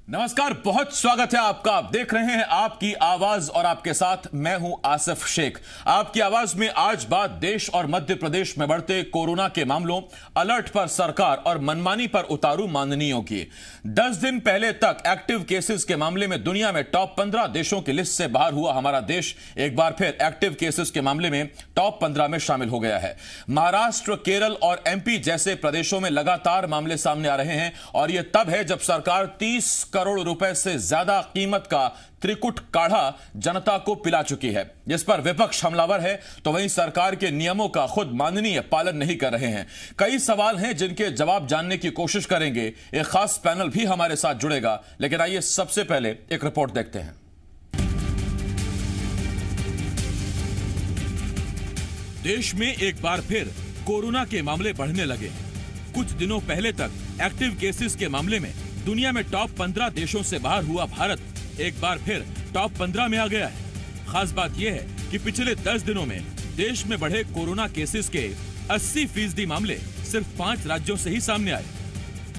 नमस्कार, बहुत स्वागत है आपका। आप देख रहे हैं आपकी आवाज और आपके साथ मैं हूं आसिफ शेख। आपकी आवाज में आज बात देश और मध्य प्रदेश में बढ़ते कोरोना के मामलों, अलर्ट पर सरकार और मनमानी पर उतारू माननीयों की। 10 दिन पहले तक एक्टिव केसेस के मामले में दुनिया में टॉप 15 देशों की लिस्ट से बाहर हुआ हमारा देश एक बार फिर एक्टिव केसेस के मामले में टॉप 15 में शामिल हो गया है। महाराष्ट्र, केरल और एमपी जैसे प्रदेशों में लगातार मामले सामने आ रहे हैं और यह तब है जब सरकार 30 करोड़ रुपए से ज्यादा कीमत का त्रिकुट काढ़ा जनता को पिला चुकी है, जिस पर विपक्ष हमलावर है तो वहीं सरकार के नियमों का खुद माननीय पालन नहीं कर रहे हैं। कई सवाल हैं जिनके जवाब जानने की कोशिश करेंगे। एक खास पैनल भी हमारे साथ जुड़ेगा, लेकिन आइए सबसे पहले एक रिपोर्ट देखते हैं। देश में एक बार फिर कोरोना के मामले बढ़ने लगे। कुछ दिनों पहले तक एक्टिव केसेस के मामले में दुनिया में टॉप 15 देशों से बाहर हुआ भारत एक बार फिर टॉप 15 में आ गया है। खास बात यह है कि पिछले 10 दिनों में देश में बढ़े कोरोना केसेस के 80% मामले सिर्फ 5 राज्यों से ही सामने आए।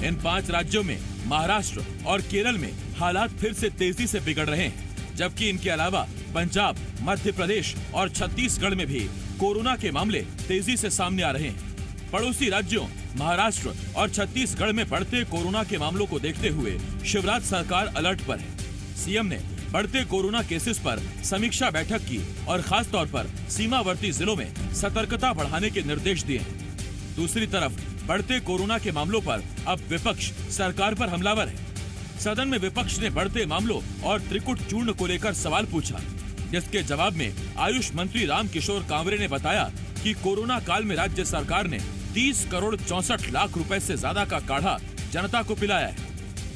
इन 5 राज्यों में महाराष्ट्र और केरल में हालात फिर से तेजी से बिगड़ रहे हैं, जबकि इनके अलावा पंजाब, मध्य प्रदेश और छत्तीसगढ़ में भी कोरोना के मामले तेजी से सामने आ रहे हैं। पड़ोसी राज्यों महाराष्ट्र और छत्तीसगढ़ में बढ़ते कोरोना के मामलों को देखते हुए शिवराज सरकार अलर्ट पर है। सीएम ने बढ़ते कोरोना केसेस पर समीक्षा बैठक की और खास तौर पर सीमावर्ती जिलों में सतर्कता बढ़ाने के निर्देश दिए हैं। दूसरी तरफ बढ़ते कोरोना के मामलों पर अब विपक्ष सरकार पर हमलावर है। सदन में विपक्ष ने बढ़ते मामलों और त्रिकुट चूर्ण को लेकर सवाल पूछा, जिसके जवाब में आयुष मंत्री रामकिशोर कांवरे ने बताया कि कोरोना काल में राज्य सरकार ने 30 करोड़ 64 लाख रुपए से ज्यादा का काढ़ा जनता को पिलाया है।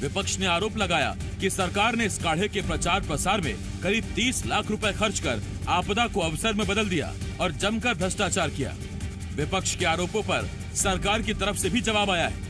विपक्ष ने आरोप लगाया कि सरकार ने इस काढ़े के प्रचार प्रसार में करीब 30 लाख रुपए खर्च कर आपदा को अवसर में बदल दिया और जमकर भ्रष्टाचार किया। विपक्ष के आरोपों पर सरकार की तरफ से भी जवाब आया है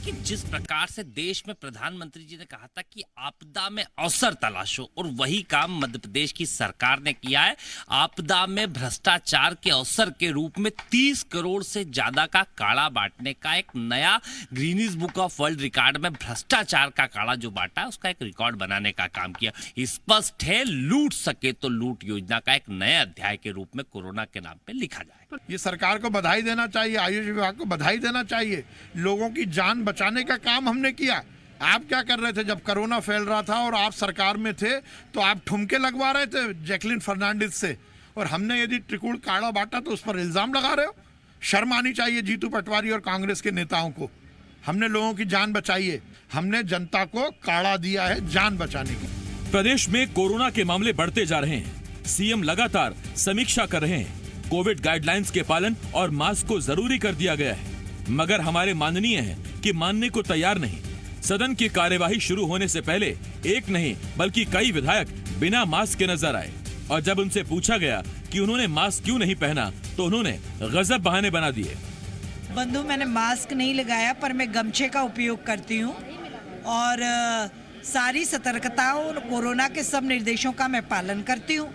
कि जिस प्रकार से देश में प्रधानमंत्री जी ने कहा था कि आपदा में अवसर तलाशो, और वही काम मध्य प्रदेश की सरकार ने किया है। आपदा में भ्रष्टाचार के अवसर के रूप में 30 करोड़ से ज्यादा का काढ़ा बांटने का एक नया Guinness book of world record में भ्रष्टाचार का काढ़ा जो बांटा है उसका एक रिकॉर्ड बनाने का काम किया। स्पष्ट है, लूट सके तो लूट योजना का एक नया अध्याय के रूप में कोरोना के नाम पे लिखा जाए। ये सरकार को बधाई देना चाहिए, आयुष विभाग को बधाई देना चाहिए। लोगों की जान बचाने का काम हमने किया। आप क्या कर रहे थे जब कोरोना फैल रहा था और आप सरकार में थे तो आप ठुमके लगवा रहे थे जैकलिन फर्नांडिस से, और हमने यदि त्रिकुट काढ़ा बांटा तो उस पर इल्जाम लगा रहे हो। शर्म आनी चाहिए जीतू पटवारी और कांग्रेस के नेताओं को। हमने लोगों की जान बचाई है, हमने जनता को काढ़ा दिया है जान बचाने की। प्रदेश में कोरोना के मामले बढ़ते जा रहे हैं। सीएम लगातार समीक्षा कर रहे हैं। कोविड गाइडलाइंस के पालन और मास्क को जरूरी कर दिया गया है, मगर हमारे माननीय हैं कि मानने को तैयार नहीं। सदन की कार्यवाही शुरू होने से पहले एक नहीं बल्कि कई विधायक बिना मास्क के नजर आए, और जब उनसे पूछा गया कि उन्होंने मास्क क्यों नहीं पहना तो उन्होंने गजब बहाने बना दिए। बंधु, मैंने मास्क नहीं लगाया पर मैं गमछे का उपयोग करती हूँ और सारी सतर्कता और कोरोना के सब निर्देशों का मैं पालन करती हूँ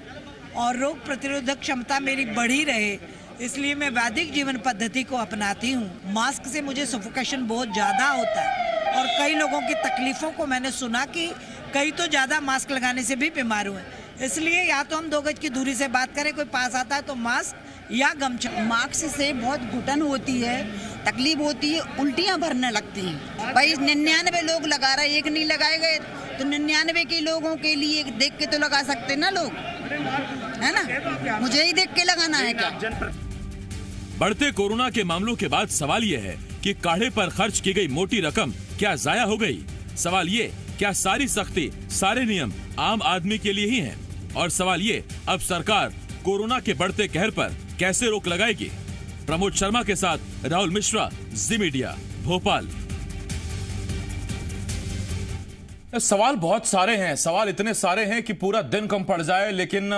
और रोग प्रतिरोधक क्षमता मेरी बढ़ी रहे इसलिए मैं वैदिक जीवन पद्धति को अपनाती हूँ। मास्क से मुझे सफोकेशन बहुत ज़्यादा होता है और कई लोगों की तकलीफ़ों को मैंने सुना कि कई तो ज़्यादा मास्क लगाने से भी बीमार हुए। इसलिए या तो हम 2 गज की दूरी से बात करें, कोई पास आता है तो मास्क या गमछा। मास्क से बहुत घुटन होती है, तकलीफ होती है, उल्टियाँ भरने लगती हैं। भाई 99 लोग लगा रहे, एक नहीं लगाए गए तो 99 के लोगों के लिए देख के तो लगा सकते ना लोग, है ना? मुझे ही देख के लगाना है क्या? बढ़ते कोरोना के मामलों के बाद सवाल यह है कि काढ़े पर खर्च की गई मोटी रकम क्या जाया हो गई? सवाल ये, क्या सारी सख्ती, सारे नियम आम आदमी के लिए ही हैं? और सवाल ये, अब सरकार कोरोना के बढ़ते कहर पर कैसे रोक लगाएगी? प्रमोद शर्मा के साथ राहुल मिश्रा, जी मीडिया, भोपाल। सवाल बहुत सारे हैं, सवाल इतने सारे हैं कि पूरा दिन कम पड़ जाए, लेकिन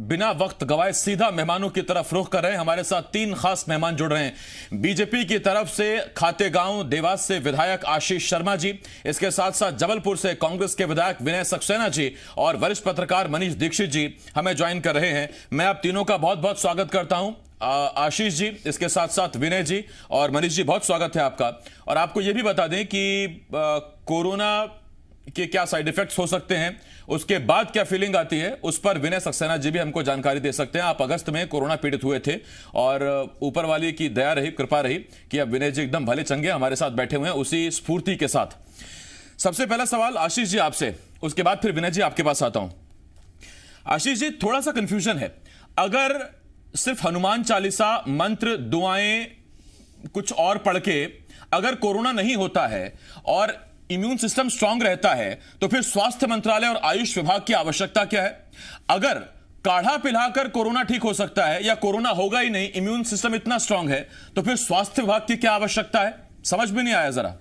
बिना वक्त गवाए सीधा मेहमानों की तरफ रुख कर रहे हैं। हमारे साथ 3 खास मेहमान जुड़ रहे हैं। बीजेपी की तरफ से खातेगांव देवास से विधायक आशीष शर्मा जी, इसके साथ साथ जबलपुर से कांग्रेस के विधायक विनय सक्सेना जी और वरिष्ठ पत्रकार मनीष दीक्षित जी हमें ज्वाइन कर रहे हैं। मैं आप तीनों का बहुत बहुत स्वागत करता हूं। आशीष जी, इसके साथ साथ विनय जी और मनीष जी, बहुत स्वागत है आपका। और आपको यह भी बता दें कि कोरोना कि क्या साइड इफेक्ट्स हो सकते हैं, उसके बाद क्या फीलिंग आती है, उस पर विनय सक्सेना जी भी हमको जानकारी दे सकते हैं। आप अगस्त में कोरोना पीड़ित हुए थे और ऊपर वाली की दया रही, कृपा रही कि अब विनय जी एकदम भले चंगे हमारे साथ बैठे हुए हैं उसी स्फूर्ति के साथ। सबसे पहला सवाल आशीष जी आपसे, उसके बाद फिर विनय जी आपके पास आता हूं। आशीष जी, थोड़ा सा कंफ्यूजन है, अगर सिर्फ हनुमान चालीसा, मंत्र, दुआएं, कुछ और पढ़ के अगर कोरोना नहीं होता है और इम्यून सिस्टम स्ट्रांग रहता है तो फिर स्वास्थ्य मंत्रालय और आयुष विभाग की आवश्यकता क्या है? अगर काढ़ा पिलाकर कोरोना ठीक हो सकता है या कोरोना होगा ही नहीं, इम्यून सिस्टम इतना स्ट्रांग है, तो फिर स्वास्थ्य विभाग की क्या आवश्यकता है? समझ में नहीं आया जरा।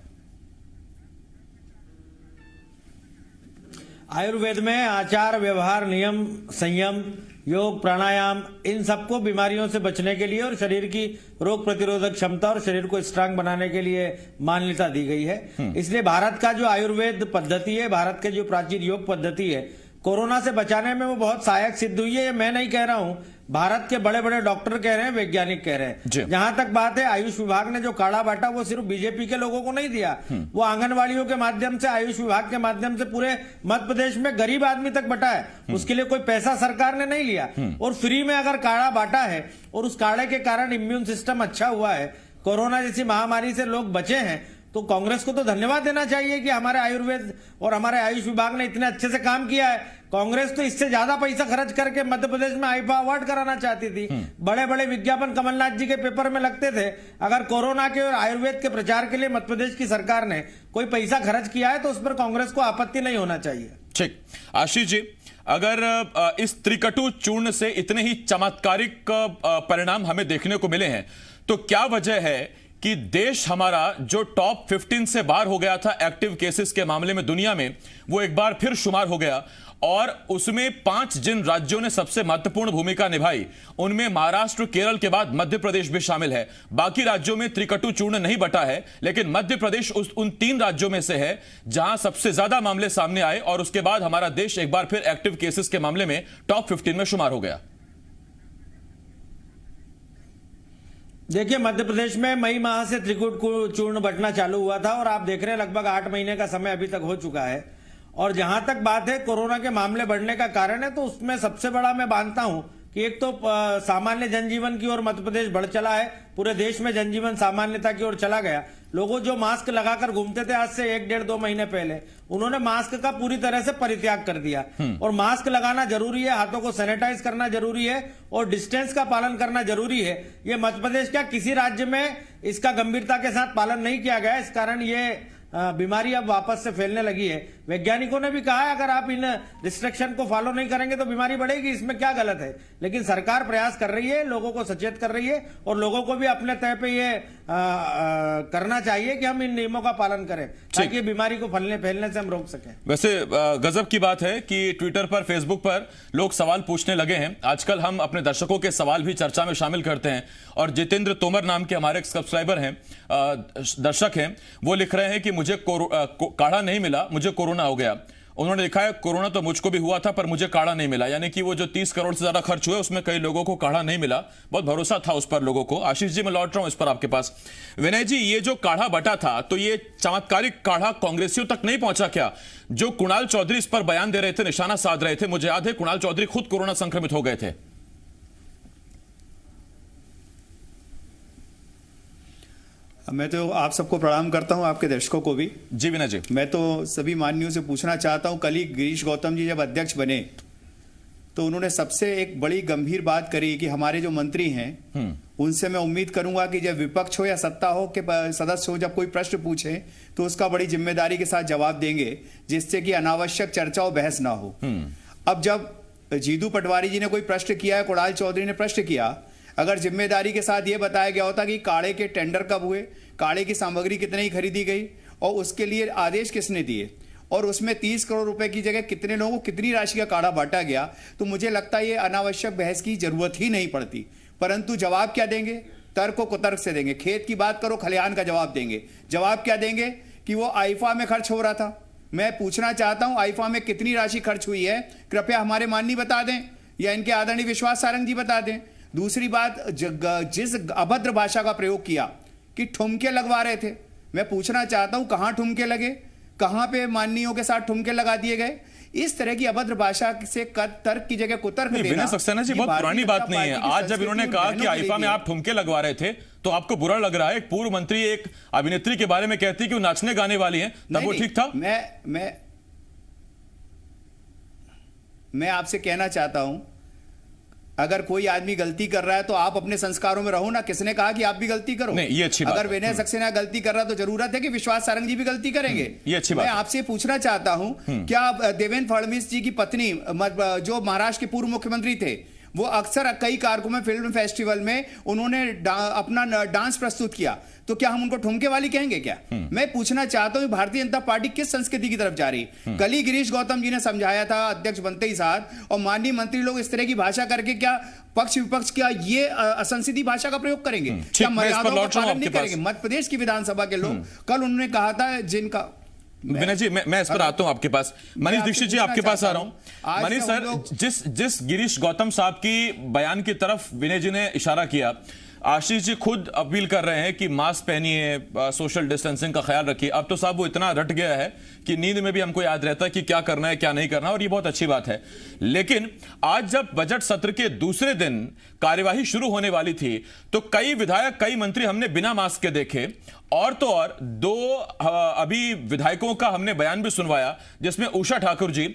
आयुर्वेद में आचार, व्यवहार, नियम, संयम, योग, प्राणायाम, इन सबको बीमारियों से बचने के लिए और शरीर की रोग प्रतिरोधक क्षमता और शरीर को स्ट्रांग बनाने के लिए मान्यता दी गई है। इसलिए भारत का जो आयुर्वेद पद्धति है, भारत के जो प्राचीन योग पद्धति है, कोरोना से बचाने में वो बहुत सहायक सिद्ध हुई है। ये मैं नहीं कह रहा हूं, भारत के बड़े बड़े डॉक्टर कह रहे हैं, वैज्ञानिक कह रहे हैं। जहां तक बात है, आयुष विभाग ने जो काढ़ा बांटा वो सिर्फ बीजेपी के लोगों को नहीं दिया, वो आंगनवाड़ियों के माध्यम से, आयुष विभाग के माध्यम से पूरे मध्य प्रदेश में गरीब आदमी तक बटा है। उसके लिए कोई पैसा सरकार ने नहीं लिया और फ्री में अगर काढ़ा बांटा है और उस काढ़े के कारण इम्यून सिस्टम अच्छा हुआ है, कोरोना जैसी महामारी से लोग बचे हैं, तो कांग्रेस को तो धन्यवाद देना चाहिए कि हमारे आयुर्वेद और हमारे आयुष विभाग ने इतने अच्छे से काम किया है। कांग्रेस तो इससे ज्यादा पैसा खर्च करके मध्य प्रदेश में आईफा अवार्ड कराना चाहती थी। बड़े बड़े विज्ञापन कमलनाथ जी के पेपर में लगते थे। अगर कोरोना के और आयुर्वेद के प्रचार के लिए मध्य प्रदेश की सरकार ने कोई पैसा खर्च किया है तो उस पर कांग्रेस को आपत्ति नहीं होना चाहिए। ठीक, आशीष जी, अगर इस त्रिकटु चूर्ण से इतने ही चमत्कारिक परिणाम हमें देखने को मिले हैं, तो क्या वजह है कि देश हमारा जो टॉप 15 से बाहर हो गया था एक्टिव केसेस के मामले में दुनिया में, वो एक बार फिर शुमार हो गया और उसमें 5 जिन राज्यों ने सबसे महत्वपूर्ण भूमिका निभाई, उनमें महाराष्ट्र, केरल के बाद मध्य प्रदेश भी शामिल है। बाकी राज्यों में त्रिकटु चूर्ण नहीं बटा है, लेकिन मध्य प्रदेश उन 3 राज्यों में से है जहां सबसे ज्यादा मामले सामने आए और उसके बाद हमारा देश एक बार फिर एक्टिव केसेस के मामले में टॉप 15 में शुमार हो गया। देखिए, मध्य प्रदेश में मई माह से त्रिकूट चूर्ण बंटना चालू हुआ था और आप देख रहे हैं लगभग 8 महीने का समय अभी तक हो चुका है। और जहां तक बात है कोरोना के मामले बढ़ने का कारण है, तो उसमें सबसे बड़ा मैं मानता हूं कि एक तो सामान्य जनजीवन की ओर मध्य प्रदेश बढ़ चला है। पूरे देश में जनजीवन सामान्यता की ओर चला गया। लोगों जो मास्क लगाकर घूमते थे आज से 1-1.5-2 महीने पहले, उन्होंने मास्क का पूरी तरह से परित्याग कर दिया। और मास्क लगाना जरूरी है, हाथों को सैनिटाइज करना जरूरी है और डिस्टेंस का पालन करना जरूरी है। ये मध्य प्रदेश क्या किसी राज्य में इसका गंभीरता के साथ पालन नहीं किया गया, इस कारण ये बीमारी अब वापस से फैलने लगी है। वैज्ञानिकों ने भी कहा है अगर आप इन रिस्ट्रिक्शन को फॉलो नहीं करेंगे तो बीमारी बढ़ेगी, इसमें क्या गलत है। लेकिन सरकार प्रयास कर रही है, लोगों को सचेत कर रही है और लोगों को भी अपने तय पे ये करना चाहिए कि हम इन नियमों का पालन करें ताकि बीमारी को फैलने से हम रोक सकें। वैसे गजब की बात है कि ट्विटर पर, फेसबुक पर लोग सवाल पूछने लगे हैं। आजकल हम अपने दर्शकों के सवाल भी चर्चा में शामिल करते हैं और जितेंद्र तोमर नाम के हमारे एक सब्सक्राइबर हैं, दर्शक हैं, वो लिख रहे हैं कि मुझे काढ़ा नहीं मिला, मुझे कोरोना हो गया। उन्होंने लिखा है कोरोना तो मुझको भी हुआ था पर मुझे काढ़ा नहीं मिला, यानी कि वो जो 30 करोड़ से ज्यादा खर्च हुए उसमें कई लोगों को काढ़ा नहीं मिला। बहुत भरोसा था उस पर लोगों को। आशीष जी, मैं लौट रहा हूं इस पर आपके पास। विनय जी, ये जो काढ़ा बटा था, तो ये चमत्कारिक काढ़ा कांग्रेसियों तक नहीं पहुंचा क्या? जो कुणाल चौधरी इस पर बयान दे रहे थे, निशाना साध रहे थे, मुझे याद है कुणाल चौधरी खुद कोरोना संक्रमित हो गए थे। मैं तो आप सबको प्रणाम करता हूं, आपके दर्शकों को भी। जी विनय जी, मैं तो सभी माननीयों से पूछना चाहता हूं, कल ही गिरीश गौतम जी जब अध्यक्ष बने तो उन्होंने सबसे एक बड़ी गंभीर बात करी कि हमारे जो मंत्री हैं उनसे मैं उम्मीद करूंगा कि जब विपक्ष हो या सत्ता हो के सदस्य हो, जब कोई प्रश्न पूछे तो उसका बड़ी जिम्मेदारी के साथ जवाब देंगे, जिससे कि अनावश्यक चर्चा और बहस ना हो। अब जब जीतू पटवारी जी ने कोई प्रश्न किया है, कुणाल चौधरी ने प्रश्न किया, अगर जिम्मेदारी के साथ ये बताया गया होता कि काढ़े के टेंडर कब हुए, काढ़े की सामग्री कितने की खरीदी गई और उसके लिए आदेश किसने दिए और उसमें 30 करोड़ रुपए की जगह कितने लोगों को कितनी राशि का काढ़ा बांटा गया, तो मुझे लगता है ये अनावश्यक बहस की जरूरत ही नहीं पड़ती। परंतु जवाब क्या देंगे? तर्क को कुतर्क से देंगे। खेत की बात करो, खलिहान का जवाब देंगे। जवाब क्या देंगे कि वो आईफा में खर्च हो रहा था। मैं पूछना चाहता हूं आईफा में कितनी राशि खर्च हुई है, कृपया हमारे माननीय बता दें या इनके आदरणीय विश्वास सारंग जी बता दें। दूसरी बात, जिस अभद्र भाषा का प्रयोग किया कि ठुमके लगवा रहे थे, मैं पूछना चाहता हूं कहां ठुमके लगे? कहां पे माननीयों के साथ ठुमके लगा दिए गए। इस तरह की अभद्र भाषा से तर्क की जगह कुतर्क देना विनय सक्सेना जी बहुत पुरानी बात नहीं है। आज जब इन्होंने कहा कि आईफा में आप ठुमके लगवा रहे थे तो आपको बुरा लग रहा है। एक पूर्व मंत्री एक अभिनेत्री के बारे में कहती है कि वो नाचने गाने वाली हैं, तब वो ठीक था। मैं आपसे कहना चाहता हूं, अगर कोई आदमी गलती कर रहा है तो आप अपने संस्कारों में रहो ना। किसने कहा कि आप भी गलती करो? नहीं, ये अच्छी बात। अगर विनय सक्सेना गलती कर रहा है तो जरूरत है कि विश्वास सारंग जी भी गलती करेंगे। ये अच्छी बात। मैं आपसे पूछना चाहता हूं, क्या देवेंद्र फडणवीस जी की पत्नी जो महाराष्ट्र के पूर्व मुख्यमंत्री थे, वो अक्सर कई कार्यक्रम में, फिल्म फेस्टिवल में उन्होंने अपना डांस प्रस्तुत किया, तो क्या हम उनको ठुमके वाली कहेंगे क्या? मैं पूछना चाहता हूं भारतीय जनता पार्टी किस संस्कृति की तरफ जा रही है? कल ही गिरीश गौतम जी ने समझाया था अध्यक्ष बनते ही साथ, और माननीय मंत्री लोग इस तरह की भाषा करके क्या पक्ष विपक्ष क्या ये असंसदीय भाषा का प्रयोग करेंगे? क्या मर्यादाओं का पालन नहीं करेंगे? मध्य प्रदेश की विधानसभा के लोग, कल उन्होंने कहा था जिनका विनय जी, मैं इस पर आता हूं आपके पास। मनीष दीक्षित जी आपके पास आ रहा हूं। मनीष सर, जिस गिरीश गौतम साहब की बयान की तरफ विनय जी ने इशारा किया, आशीष जी खुद अपील कर रहे हैं कि मास्क पहनिए, सोशल डिस्टेंसिंग का ख्याल रखिए। अब तो साहब वो इतना रट गया है कि नींद में भी हमको याद रहता है कि क्या करना है क्या नहीं करना, और ये बहुत अच्छी बात है। लेकिन आज जब बजट सत्र के दूसरे दिन कार्यवाही शुरू होने वाली थी तो कई विधायक, कई मंत्री हमने बिना मास्क के देखे, और तो और दो अभी विधायकों का हमने बयान भी सुनवाया, जिसमें उषा ठाकुर जी,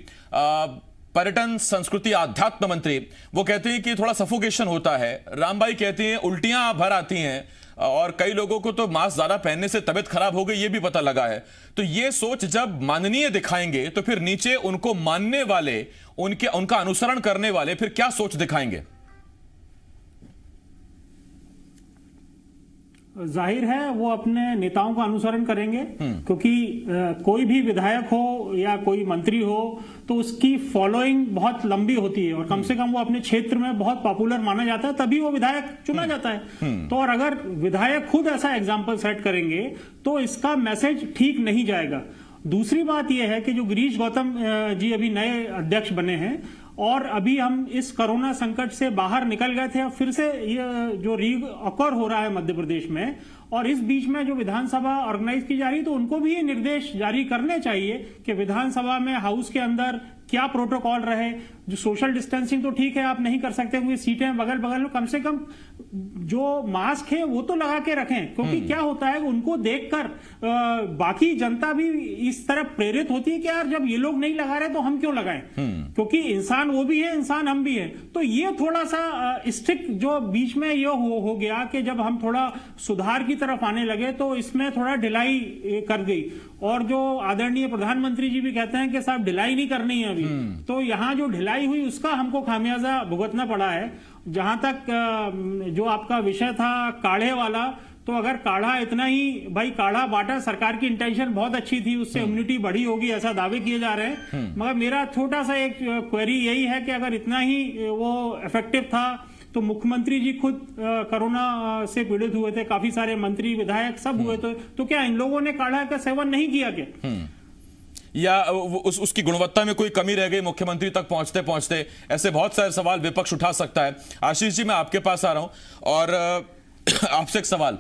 पर्यटन संस्कृति आध्यात्म मंत्री, वो कहते हैं कि थोड़ा सफोकेशन होता है। रामबाई कहती हैं उल्टियां भर आती हैं, और कई लोगों को तो मास्क ज्यादा पहनने से तबीयत खराब हो गई, ये भी पता लगा है। तो ये सोच जब माननीय दिखाएंगे तो फिर नीचे उनको मानने वाले, उनका अनुसरण करने वाले फिर क्या सोच दिखाएंगे? जाहिर है वो अपने नेताओं का अनुसरण करेंगे, क्योंकि कोई भी विधायक हो या कोई मंत्री हो तो उसकी फॉलोइंग बहुत लंबी होती है, और कम से कम वो अपने क्षेत्र में बहुत पॉपुलर माना जाता है, तभी वो विधायक चुना जाता है। तो और अगर विधायक खुद ऐसा एग्जाम्पल सेट करेंगे तो इसका मैसेज ठीक नहीं जाएगा। दूसरी बात यह है कि जो गिरीश गौतम जी अभी नए अध्यक्ष बने हैं, और अभी हम इस कोरोना संकट से बाहर निकल गए थे, फिर से ये जो रीअकर हो रहा है मध्य प्रदेश में, और इस बीच में जो विधानसभा ऑर्गेनाइज की जा रही है, तो उनको भी ये निर्देश जारी करने चाहिए कि विधानसभा में हाउस के अंदर क्या प्रोटोकॉल रहे। जो सोशल डिस्टेंसिंग तो ठीक है, आप नहीं कर सकते क्योंकि सीटें बगल बगल में, कम से कम जो मास्क है वो तो लगा के रखें, क्योंकि क्या होता है उनको देखकर बाकी जनता भी इस तरफ प्रेरित होती है कि यार जब ये लोग नहीं लगा रहे तो हम क्यों लगाएं, क्योंकि इंसान वो भी है, इंसान हम भी है। तो ये थोड़ा सा स्ट्रिक्ट जो बीच में ये हो गया कि जब हम थोड़ा सुधार की तरफ आने लगे तो इसमें थोड़ा ढिलाई कर गई, और जो आदरणीय प्रधानमंत्री जी भी कहते हैं कि साहब ढिलाई नहीं करनी है अभी, तो यहाँ जो ढिलाई हुई उसका हमको खामियाजा भुगतना पड़ा है। जहां तक जो आपका विषय था काढ़े वाला, तो अगर काढ़ा इतना ही, भाई काढ़ा बांटा, सरकार की इंटेंशन बहुत अच्छी थी, उससे इम्यूनिटी बढ़ी होगी ऐसा दावे किए जा रहे हैं, मगर मेरा छोटा सा एक क्वेरी यही है कि अगर इतना ही वो इफेक्टिव था तो मुख्यमंत्री जी खुद कोरोना से पीड़ित हुए थे, काफी सारे मंत्री विधायक सब हुए थे, तो क्या इन लोगों ने काढ़ा का सेवन नहीं किया क्या? या उसकी गुणवत्ता में कोई कमी रह गई मुख्यमंत्री तक पहुंचते पहुंचते? ऐसे बहुत सारे सवाल विपक्ष उठा सकता है। आशीष जी, मैं आपके पास आ रहा हूं और आपसे एक सवाल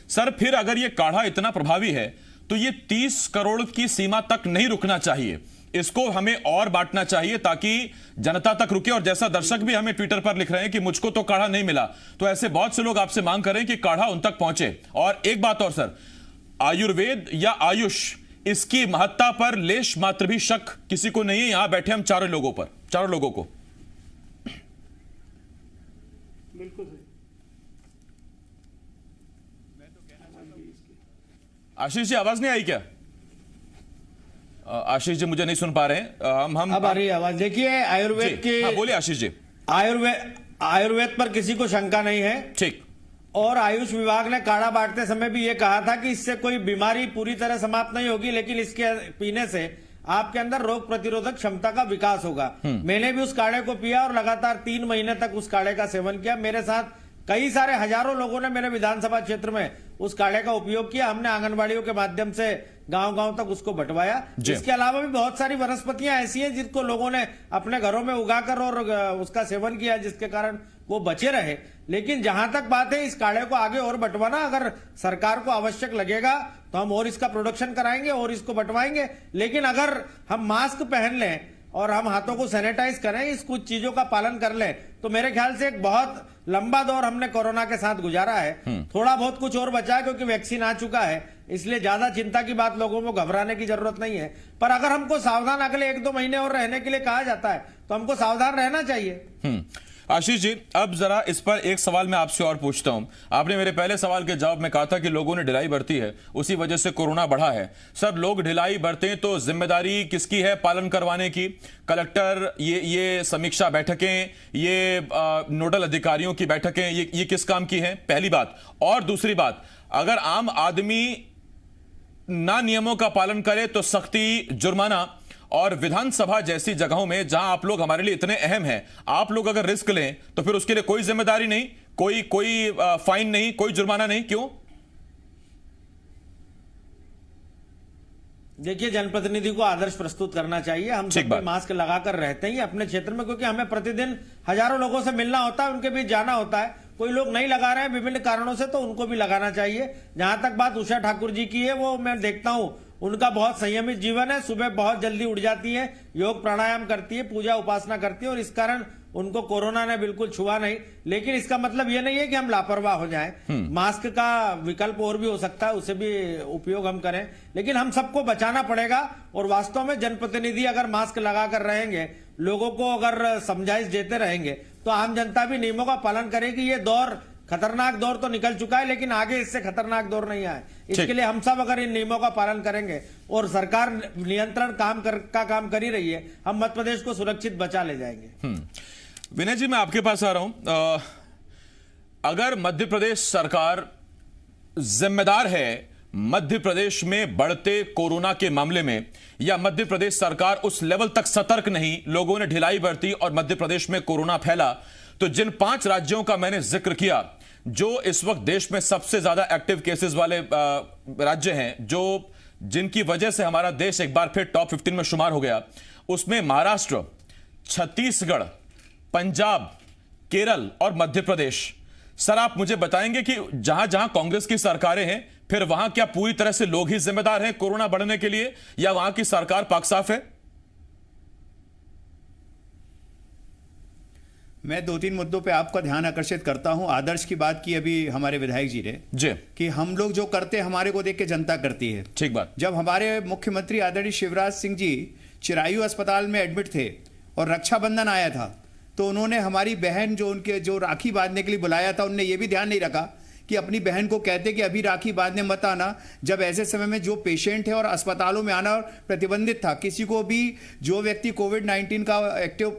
सर, फिर अगर ये काढ़ा इतना प्रभावी है तो ये 30 करोड़ की सीमा तक नहीं रुकना चाहिए, इसको हमें और बांटना चाहिए ताकि जनता तक रुके। और जैसा दर्शक भी हमें ट्विटर पर लिख रहे हैं कि मुझको तो काढ़ा नहीं मिला, तो ऐसे बहुत से लोग आपसे मांग कर रहे हैं कि काढ़ा उन तक पहुंचे। और एक बात और सर, आयुर्वेद या आयुष, इसकी महत्ता पर लेश मात्र भी शक किसी को नहीं है। यहां बैठे हम चारों लोगों को बिल्कुल। आशीष जी, आवाज नहीं आई क्या? आशीष जी मुझे नहीं सुन पा रहे हैं। हम अब आ रही है आवाज। देखिए आयुर्वेद की, हाँ, बोलिए आशीष जी। आयुर्वेद पर किसी को शंका नहीं है, ठीक। और आयुष विभाग ने काढ़ा बांटते समय भी यह कहा था कि इससे कोई बीमारी पूरी तरह समाप्त नहीं होगी, लेकिन इसके पीने से आपके अंदर रोग प्रतिरोधक क्षमता का विकास होगा। मैंने भी उस काढ़े को पिया और लगातार 3 महीने तक उस काढ़े का सेवन किया। मेरे साथ कई सारे हजारों लोगों ने मेरे विधानसभा क्षेत्र में उस काढ़े का उपयोग किया। हमने आंगनबाड़ियों के माध्यम से गांव-गांव तक उसको बंटवाया। इसके अलावा भी बहुत सारी वनस्पतियां ऐसी हैं जिनको लोगों ने अपने घरों में उगाकर और उसका सेवन किया, जिसके कारण वो बचे रहे। लेकिन जहां तक बात है इस काढ़े को आगे और बंटवाना, अगर सरकार को आवश्यक लगेगा तो हम और इसका प्रोडक्शन कराएंगे और इसको बंटवाएंगे। लेकिन अगर हम मास्क पहन लें और हम हाथों को सैनिटाइज करें, इस कुछ चीजों का पालन कर लें, तो मेरे ख्याल से एक बहुत लंबा दौर हमने कोरोना के साथ गुजारा है। थोड़ा बहुत कुछ और बचा है क्योंकि वैक्सीन आ चुका है, इसलिए ज्यादा चिंता की बात लोगों को घबराने की जरूरत नहीं है। पर अगर हमको सावधान अगले 1-2 महीने और रहने के लिए कहा जाता है तो हमको सावधान रहना चाहिए। आशीष जी, अब जरा इस पर एक सवाल मैं आपसे और पूछता हूं। आपने मेरे पहले सवाल के जवाब में कहा था कि लोगों ने ढिलाई बरती है, उसी वजह से कोरोना बढ़ा है। सर, लोग ढिलाई बरतें तो जिम्मेदारी किसकी है पालन करवाने की? कलेक्टर, ये समीक्षा बैठकें, ये नोडल अधिकारियों की बैठकें, ये किस काम की हैं? पहली बात। और दूसरी बात, अगर आम आदमी ना नियमों का पालन करे तो सख्ती, जुर्माना, और विधानसभा जैसी जगहों में जहां आप लोग हमारे लिए इतने अहम हैं, आप लोग अगर रिस्क लें तो फिर उसके लिए कोई जिम्मेदारी नहीं, कोई फाइन नहीं, कोई जुर्माना नहीं, क्यों? देखिए, जनप्रतिनिधि को आदर्श प्रस्तुत करना चाहिए। हम सब मास्क लगाकर रहते हैं अपने क्षेत्र में, क्योंकि हमें प्रतिदिन हजारों लोगों से मिलना होता है, उनके बीच जाना होता है। कोई लोग नहीं लगा रहे हैं विभिन्न कारणों से, तो उनको भी लगाना चाहिए। जहां तक बात उषा ठाकुर जी की है, वो मैं देखता हूं उनका बहुत संयमित जीवन है। सुबह बहुत जल्दी उठ जाती है, योग प्राणायाम करती है, पूजा उपासना करती है, और इस कारण उनको कोरोना ने बिल्कुल छुआ नहीं। लेकिन इसका मतलब यह नहीं है कि हम लापरवाह हो जाएं। मास्क का विकल्प और भी हो सकता है, उसे भी उपयोग हम करें, लेकिन हम सबको बचाना पड़ेगा। और वास्तव में जनप्रतिनिधि अगर मास्क लगाकर रहेंगे, लोगों को अगर समझाइश देते रहेंगे, तो आम जनता भी नियमों का पालन करेगी। ये दौर, खतरनाक दौर तो निकल चुका है, लेकिन आगे इससे खतरनाक दौर नहीं आए। इसके लिए हम सब अगर इन नियमों का पालन करेंगे, और सरकार नियंत्रण का काम कर ही रही है, हम मध्य प्रदेश को सुरक्षित बचा ले जाएंगे। विनय जी, मैं आपके पास आ रहा हूं। अगर मध्य प्रदेश सरकार जिम्मेदार है मध्य प्रदेश में बढ़ते कोरोना के मामले में, या मध्य प्रदेश सरकार उस लेवल तक सतर्क नहीं, लोगों ने ढिलाई बरती और मध्य प्रदेश में कोरोना फैला, तो जिन 5 राज्यों का मैंने जिक्र किया, जो इस वक्त देश में सबसे ज्यादा एक्टिव केसेस वाले राज्य हैं, जिनकी वजह से हमारा देश एक बार फिर टॉप 15 में शुमार हो गया, उसमें महाराष्ट्र, छत्तीसगढ़, पंजाब, केरल और मध्य प्रदेश। सर, आप मुझे बताएंगे कि जहां जहां कांग्रेस की सरकारें हैं, फिर वहां क्या पूरी तरह से लोग ही जिम्मेदार हैं कोरोना बढ़ने के लिए, या वहां की सरकार पाक साफ है? मैं 2-3 मुद्दों पे आपका ध्यान आकर्षित करता हूं। आदर्श की बात की अभी हमारे विधायक जी ने, कि हम लोग जो करते हैं हमारे को देख के जनता करती है। ठीक बात। जब हमारे मुख्यमंत्री आदरणीय शिवराज सिंह जी चिरायु अस्पताल में एडमिट थे और रक्षाबंधन आया था, तो उन्होंने हमारी बहन जो राखी बांधने के लिए बुलाया था, उनने ये भी ध्यान नहीं रखा कि अपनी बहन को कहते कि अभी राखी बांधने मत आना, जब ऐसे समय में जो पेशेंट है और अस्पतालों में आना प्रतिबंधित था। किसी को भी, जो व्यक्ति कोविड-19 का एक्टिव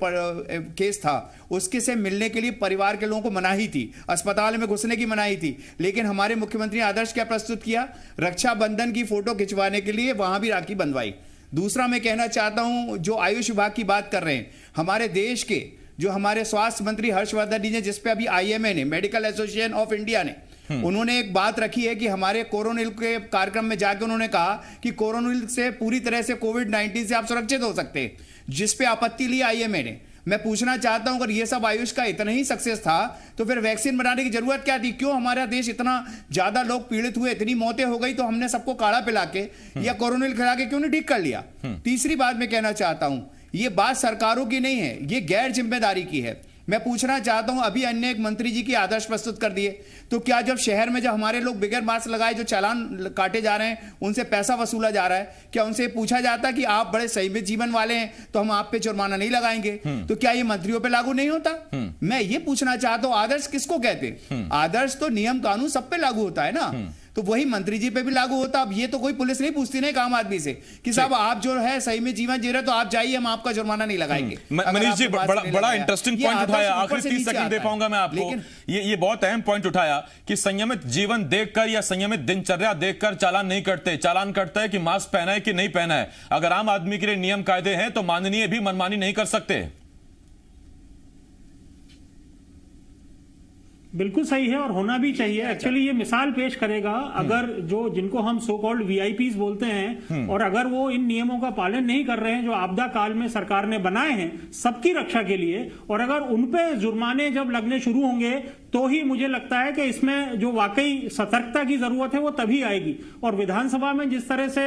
केस था, उसके से मिलने के लिए परिवार के लोगों को मनाही थी, अस्पताल में घुसने की मनाही थी। लेकिन हमारे मुख्यमंत्री आदर्श क्या प्रस्तुत किया? रक्षाबंधन की फोटो खिंचवाने के लिए वहां भी राखी बंधवाई। दूसरा मैं कहना चाहता हूं, जो आयुष विभाग की बात कर रहे हैं, हमारे देश के जो हमारे स्वास्थ्य मंत्री हर्षवर्धन जी ने, जिसपे अभी IMA ने, मेडिकल एसोसिएशन ऑफ इंडिया ने, उन्होंने एक बात रखी है कि हमारे कोरोनिल के कार्यक्रम में जाकर उन्होंने कहा कि कोरोनिल से पूरी तरह से कोविड-19 से आप सुरक्षित हो सकते हैं, जिसपे आपत्ति ली IMA ने। मैं पूछना चाहता हूं, अगर ये सब आयुष का इतना ही सक्सेस था, तो फिर वैक्सीन बनाने की जरूरत क्या थी? क्यों हमारा देश इतना ज्यादा लोग पीड़ित हुए, इतनी मौतें हो गई, तो हमने सबको काढ़ा पिला के या कोरोनिल खिला के क्यों नहीं ठीक कर लिया? तीसरी बात मैं कहना चाहता हूं, ये बात सरकारों की नहीं है, ये गैर जिम्मेदारी की है। मैं पूछना चाहता हूं, अभी अन्य एक मंत्री जी की आदर्श प्रस्तुत कर दिए, तो क्या जब शहर में जब हमारे लोग बगैर मास्क लगाए जो चालान काटे जा रहे हैं, उनसे पैसा वसूला जा रहा है, क्या उनसे पूछा जाता कि आप बड़े संयमित जीवन वाले हैं तो हम आप पे जुर्माना नहीं लगाएंगे? तो क्या ये मंत्रियों पे लागू नहीं होता? मैं ये पूछना चाहता हूं, आदर्श किसको कहते? आदर्श तो नियम कानून सब पे लागू होता है ना, तो वही मंत्री जी पे भी लागू होता। अब ये तो कोई पुलिस नहीं पूछती ना एक आम आदमी से कि साहब आप जो है सही में जीवन जी रहे, तो आप जाइए, हम आपका जुर्माना नहीं लगाएंगे। मनीष जी, बड़ा इंटरेस्टिंग पॉइंट उठाया, आखिरी 30 सेकंड दे पाऊंगा मैं आपको। ये बहुत अहम पॉइंट उठाया कि संयमित जीवन देखकर या संयमित दिनचर्या देखकर चालान नहीं कटते। चालान कटता है कि मास्क पहना है कि नहीं पहना है। अगर आम आदमी के लिए नियम कायदे हैं तो माननीय भी मनमानी नहीं कर सकते। बिल्कुल सही है और होना भी चाहिए। एक्चुअली ये मिसाल पेश करेगा, अगर जो जिनको हम सो कॉल्ड वीआईपीज बोलते हैं और अगर वो इन नियमों का पालन नहीं कर रहे हैं जो आपदा काल में सरकार ने बनाए हैं सबकी रक्षा के लिए, और अगर उन पे जुर्माने जब लगने शुरू होंगे तो ही मुझे लगता है कि इसमें जो वाकई सतर्कता की जरूरत है वो तभी आएगी। और विधानसभा में जिस तरह से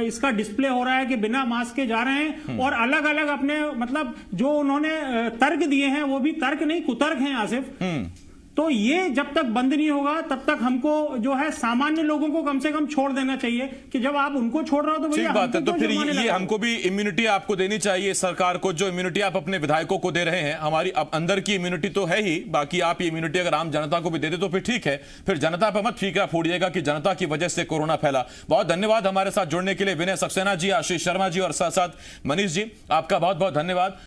इसका डिस्प्ले हो रहा है कि बिना मास्क के जा रहे हैं और अलग अलग अपने मतलब जो उन्होंने तर्क दिए हैं वो भी तर्क नहीं कुतर्क हैं आसिफ, तो ये जब तक बंद नहीं होगा तब तक हमको जो है सामान्य लोगों को कम से कम छोड़ देना चाहिए कि जब आप उनको छोड़ रहे हो तो ठीक बात है। तो फिर ये हमको भी इम्यूनिटी आपको देनी चाहिए, सरकार को जो इम्यूनिटी आप अपने विधायकों को दे रहे हैं। हमारी अब अंदर की इम्यूनिटी तो है ही, बाकी आप ये इम्यूनिटी अगर आम जनता को भी दे दे तो फिर ठीक है। फिर जनता पर मत फीका फोड़िएगा कि जनता की वजह से कोरोना फैला। बहुत धन्यवाद हमारे साथ जुड़ने के लिए विनय सक्सेना जी, आशीष शर्मा जी और साथ साथ मनीष जी, आपका बहुत बहुत धन्यवाद।